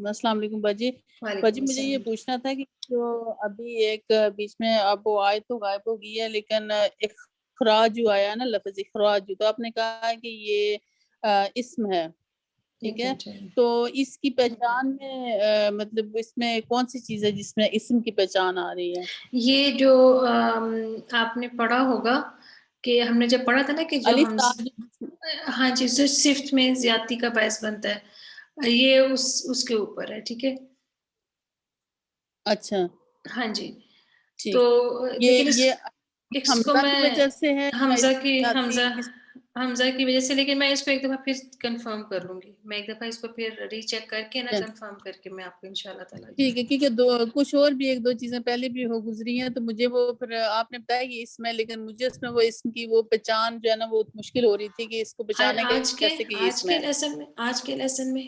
السلام علیکم باجی. باجی مجھے یہ پوچھنا تھا کہ جو ابھی ایک بیچ میں اب وہ آئے تو غائب ہو گئی ہے، لیکن اخراج جو آیا نا، لفظ اخراج، تو آپ نے کہا کہ یہ اسم ہے، ٹھیک ہے، تو اس کی پہچان میں مطلب اس میں کون سی چیز ہے جس میں اسم کی پہچان آ رہی ہے؟ یہ جو آپ نے پڑھا ہوگا کہ ہم نے جب پڑھا تھا نا کہ جو ہم ہاں جی صفت میں زیادتی کا باعث بنتا ہے، یہ اس کے اوپر ہے. ٹھیک ہے، اچھا ہاں جی. ٹھیک. تو لیکن اس کو حمزہ میں کی وجہ سے ہے، حمزہ کی وجہ سے، لیکن میں اس کو ایک دفعہ پھر کنفرم کر لوں گی. میں ایک دفعہ اس کو پھر ری چیک کر کے نا کنفرم کر کے میں آپ کو انشاءاللہ تعالی. ٹھیک ہے، کیونکہ کچھ اور بھی ایک دو چیزیں پہلے بھی ہو گزری ہیں، تو مجھے وہ پھر آپ نے بتایا کہ اس میں، لیکن مجھے اس میں وہ اسم کی وہ پہچان جو ہے نا وہ مشکل ہو رہی تھی کہ اس کو پہچانا کیسے کہ اس میں آج کے لیسن میں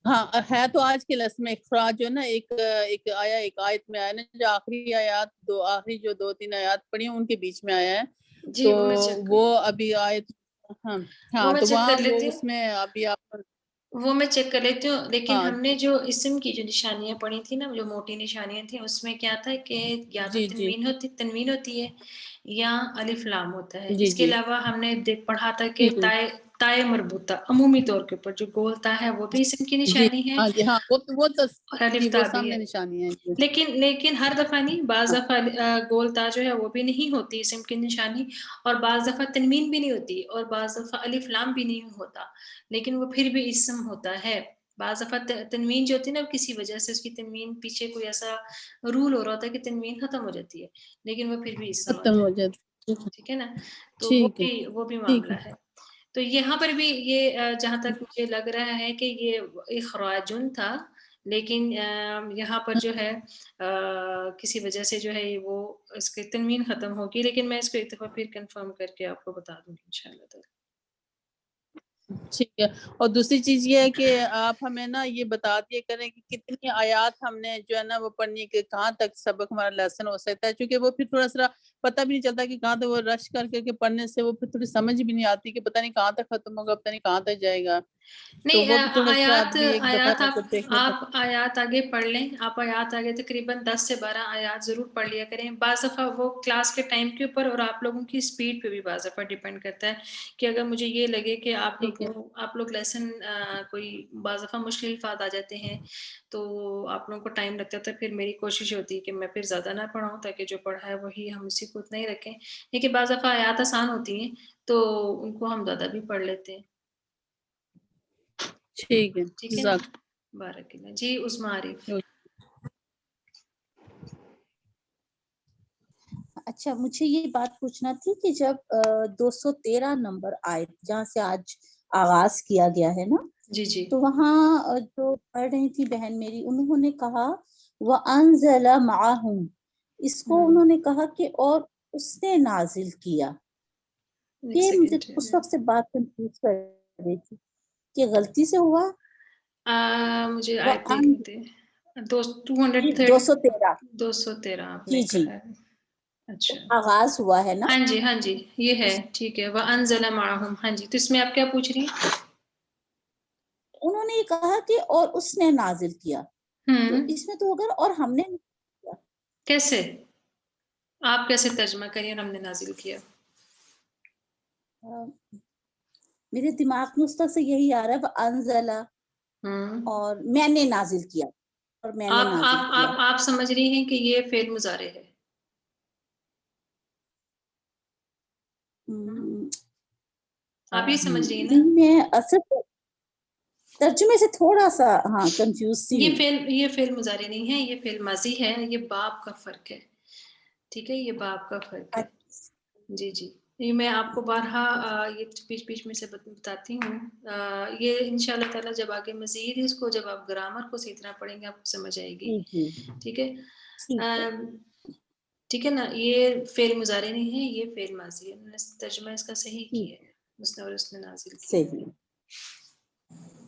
ہاں ہے. تو آج کے لیسن میں اخراج جو ہے نا ایک آیا، ایک آیت میں آیا نا، جو آخری آیات آخری جو 2-3 آیات پڑھی ہیں ان کے بیچ میں آیا ہے. جی تو وہ ابھی آیت ہاں تو وہاں وہ اس میں ابھی آپ وہ میں چیک کر لیتی ہوں. لیکن ہم نے جو اسم کی جو نشانیاں پڑھی تھی نا، جو موٹی نشانیاں تھیں، اس میں کیا تھا کہ یا تو تنوین ہوتی ہے یا الف لام ہوتا ہے. اس کے علاوہ ہم نے پڑھا تھا کہ تائے مربوطہ عمومی طور کے اوپر جو گولتا ہے وہ بھی اسم کی نشانی ہے، اور الف تا بھی ہے. لیکن ہر دفعہ نہیں، بعض دفعہ گولتا جو ہے وہ بھی نہیں ہوتی اسم کی نشانی، اور بعض دفعہ تنوین بھی نہیں ہوتی، اور بعض دفعہ الف لام بھی نہیں ہوتا، لیکن وہ پھر بھی اسم ہوتا ہے. بعض دفعہ تنوین جو ہوتی ہے نا، کسی وجہ سے اس کی تنوین پیچھے کوئی ایسا رول ہو رہا ہوتا ہے کہ تنوین ختم ہو جاتی ہے، لیکن وہ پھر بھی اسم ہوتا ہے. ٹھیک ہے نا، تو وہ بھی معاملہ ہے. تو یہاں پر بھی یہ جہاں تک مجھے لگ رہا ہے کہ یہ اخراجن تھا، لیکن یہاں پر جو ہے کسی وجہ سے جو ہے وہ اس کی تنوین ختم ہوگی، لیکن میں اس کو ایک دفعہ پھر کنفرم کر کے آپ کو بتا دوں گی انشاءاللہ تعالی. ٹھیک ہے. اور دوسری چیز یہ ہے کہ آپ ہمیں نا یہ بتا دیا کریں کہ کتنی آیات ہم نے جو ہے نا وہ پڑھنی، کہ کہاں تک سبق ہمارا لیسن ہو سکتا ہے، کیونکہ وہ پھر تھوڑا سا پتہ بھی نہیں چلتا کہ کہاں تک وہ رش کر کے پڑھنے سے وہ پھر تھوڑی سمجھ بھی نہیں آتی کہ پتہ نہیں کہاں تک ختم ہوگا، پتہ نہیں کہاں تک جائے گا. تو وہ بھی تھوڑا سا ابھی ایک دفعہ آپ آیات آگے پڑھ لیں. آپ آیات آگے تقریباً 10 سے 12 آیات ضرور پڑھ لیا کریں. بعض دفعہ وہ کلاس کے ٹائم کے اوپر اور آپ لوگوں کی اسپیڈ پہ بھی بعض دفعہ ڈیپینڈ کرتا ہے کہ اگر مجھے یہ لگے کہ آپ لوگ لیسن کوئی بعض دفعہ مشکل الفاظ آ جاتے ہیں تو آپ لوگوں کو ٹائم لگتا ہے، تو پھر میری کوشش ہوتی ہے کہ میں پھر زیادہ نہ پڑھاؤں تاکہ جو پڑھا ہے وہی ہم اسی کو اتنا ہی رکھیں. لیکن بعض دفعہ آیات آسان ہوتی ہیں تو ان کو ہم زیادہ بھی پڑھ لیتے ہیں. ٹھیک ہے، ٹھیک ہے نا، بارک اللہ. جی عثمان عارف. اچھا، مجھے یہ بات پوچھنا تھی کہ جب 213 نمبر آئے جہاں سے آج آغاز کیا گیا ہے نا، جی تو وہاں جو پڑھ رہی تھی بہن میری، انہوں نے کہا وَأَنزَلَ مَعَهُمْ، اس کو انہوں نے کہا کہ اور اس نے نازل کیا. یہ مجھے اس وقت سے بات کنفیوز کر رہی تھی کہ غلطی سے ہوا. مجھے آیت دیکھنے تھے 213 آپ نے کہا ہے. اچھا، آغاز ہوا ہے نا. ہاں جی یہ ہے، ٹھیک ہے. وَأَنزَلَ مَعَهُمْ. ہاں جی، تو اس میں آپ کیا پوچھ رہی ہیں؟ انہوں نے کہا کہ اور اس نے نازل کیا، تو اس میں تو اگر اور ہم نے کیا کیسے؟ آپ کیسے ترجمہ کریں ہم نے نازل کیا؟ میرے دماغ میں اس طرح سے یہی آ رہا ہے انزلہ اور میں نے نازل کیا اور میں نے نازل کیا. آپ سمجھ رہی ہیں کہ یہ فعل مضارع ہے؟ آپ یہ سمجھ رہی ہیں نا؟ میں اصل ترجمے سے تھوڑا سا ہاں کنفیوز تھی. یہ فعل مضارع نہیں ہے، یہ فعل ماضی ہے، یہ باب کا فرق ہے. ٹھیک ہے، یہ باب کا فرق ہے. جی جی، یہ میں آپ کو بارہا یہ بیچ میں سے بتاتی ہوں. یہ انشاءاللہ تعالی جب آگے مزید اس کو جب آپ گرامر کو اسی طرح پڑھیں گے آپ کو سمجھ آئے گی. ٹھیک ہے، ٹھیک ہے نا. یہ فعل مضارع نہیں ہے، یہ فعل ماضی ہے. میں نے ترجمہ اس کا صحیح کیا ہے، اس نے نازل کیا.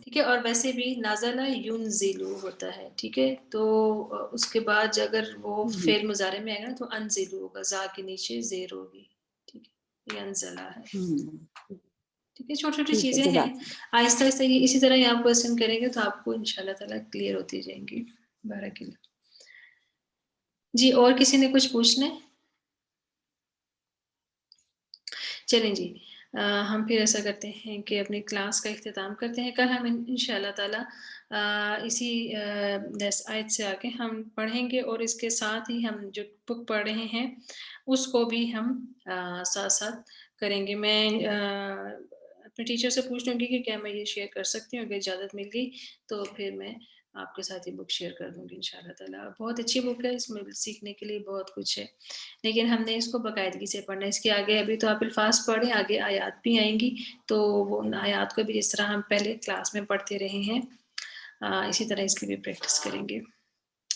ٹھیک ہے، اور ویسے بھی نازلہ ینزلو ہوتا ہے. ٹھیک ہے، تو اس کے بعد اگر وہ فعل مضارع میں آئے گا تو انزلو ہوگا، زا کے نیچے زیر ہوگی. ٹھیک ہے، یہ انزلہ ہے. ٹھیک ہے، چھوٹی چھوٹی چیزیں ہیں، آہستہ آہستہ اسی طرح ہی آپ کوشچن کریں گے تو آپ کو انشاءاللہ تعالیٰ کلیئر ہوتی جائیں گی. بارک اللہ. جی، اور کسی نے کچھ پوچھنا ہے؟ چلیں جی، ہم پھر ایسا کرتے ہیں کہ اپنی کلاس کا اختتام کرتے ہیں. کل ہم انشاءاللہ تعالیٰ اسی آیت سے آگے ہم پڑھیں گے، اور اس کے ساتھ ہی ہم جو بک پڑھ رہے ہیں اس کو بھی ہم ساتھ ساتھ کریں گے. میں اپنے ٹیچر سے پوچھ لوں گی کہ کیا میں یہ شیئر کر سکتی ہوں. اگر اجازت مل گئی تو پھر میں آپ کے ساتھ یہ بک شیئر کر دوں گی انشاءاللہ تعالیٰ. بہت اچھی بک ہے، اس میں سیکھنے کے لیے بہت کچھ ہے، لیکن ہم نے اس کو باقاعدگی سے پڑھنا ہے. اس کے آگے ابھی تو آپ الفاظ پڑھیں، آگے آیات بھی آئیں گی، تو وہ ان آیات کو بھی جس طرح ہم پہلے کلاس میں پڑھتے رہے ہیں اسی طرح اس کی بھی پریکٹس کریں گے.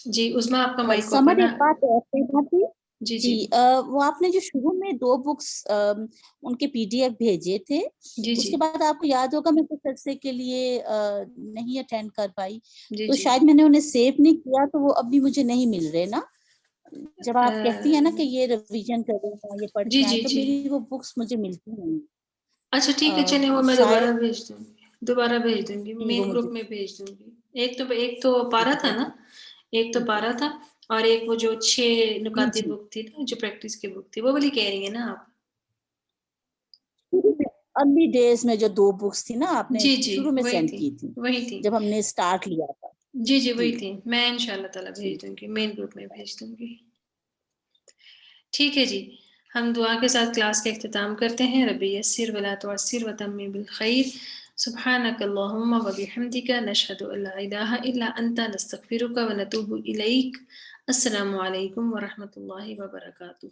جی عظمیٰ، آپ کا مائک اوپن ہے. جی جی، وہ آپ نے جو شروع میں 2 بکس ان کے PDF بھیجے تھے، اس کے بعد آپ کو یاد ہوگا میں کچھ عرصے کے لیے نہیں اٹینڈ کر پائی، تو شاید میں نے انہیں سیو نہیں کیا، تو وہ اب بھی مجھے نہیں مل رہے نا. جب آپ کہتی ہیں نا کہ یہ ریویژن کریں یا یہ پڑھ کے آئیں تو میری وہ بکس مجھے ملتی نہیں. اچھا ٹھیک ہے، چلیں وہ میں دوبارہ بھیج دوں گی، مین گروپ میں بھیج دوں گی. ایک تو پارا تھا نا، ایک تو پارا تھا، اور ایک وہ جو 6 نکاتی بک تھی جو پریکٹس کی بک تھی، وہ والی کہہ رہی ہیں نا آپ؟ ارلی ڈیز میں جو 2 بکس تھی نا آپ نے جی شروع میں سینڈ کی تھی، وہی تھی جب ہم نے سٹارٹ لیا تھا. جی جی وہی تھی. میں انشاءاللہ تعالیٰ بھیج دوں گی، مین گروپ میں بھیج دوں گی. ٹھیک ہے جی، ہم دعا کے ساتھ کلاس کا اختتام کرتے ہیں. ربی یسر ولا تعسر وتمم بالخیر. سبحانک اللہم وبحمدک، نشہد ان لا الہ الا انت، نستغفرک ونتوب الیک. السلام علیکم ورحمۃ اللہ وبرکاتہ.